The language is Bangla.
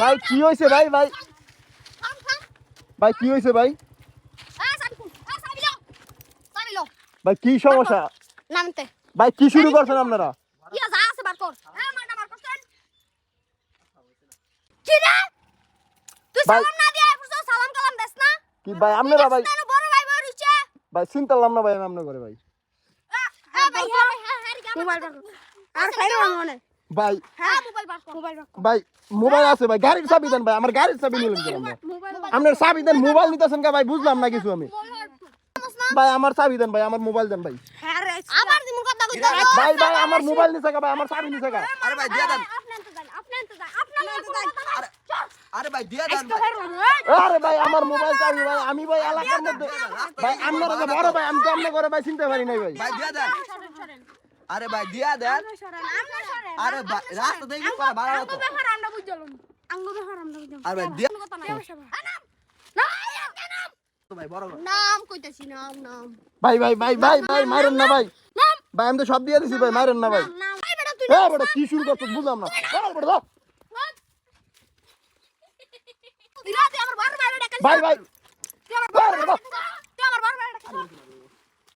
ভাই কি হইছে ভাই ভাই ভাই কি হইছে ভাই ভাই কি সমস্যা নামতে ভাই কি শুরু করছেন আপনারা কি যা আছে বার কর মাটা বার করছেন কি রে তুই ভাই সালাম না দিয়া পুরো সালাম কালাম দেস না কি ভাই আপনারা ভাই বড় ভাই বড় হইছে ভাই চিন্তালাম না ভাই আমনে করে ভাই ভাই মোবাইল বার আর খাইরো মনে ভাই হ্যাঁ মোবাইল বার কর ভাই মোবাইল আছে ভাই গাড়ির চাবি দেন ভাই আমার গাড়ির চাবি নিলেন কেন আপনার চাবি দেন মোবাইল নিতেছেন কা ভাই বুঝলাম না কিছু আমি ভাই আমার চাবি দেন ভাই আমার মোবাইল দেন ভাই আবার দিমু কথা কইতা ভাই ভাই আমার মোবাইল নিছে কা ভাই আমার চাবি নিছে কা আরে ভাই দিয়ে দেন আপনি তো যান আরে ভাই দিয়ে দেন আরে ভাই আমার মোবাইল চাবি ভাই আমি ভাই এলাকার মধ্যে ভাই আপনারা যে বড় ভাই আমি তো আমনে করে ভাই চিনতে পারি নাই ভাই ভাই দিয়ে দেন আরে ভাই দিয়ে দেন আরে ভাই রাস্তা দেখি করে বাড়ানো তো আরে ভাই দিয়ে তো ভাই বড় নাম কইতাছি নাম ভাই ভাই ভাই ভাই ভাই মারেন না ভাই ভাই আমি তো সব দিয়ে দিছি ভাই মারেন না ভাই নাম এই বেটা তুই এ বড় কি শুরু করছিস বুঝলাম না বড় দিলাতে আমার বড় ভাই বেটা ভাই ভাই তুই আমার বড় ভাই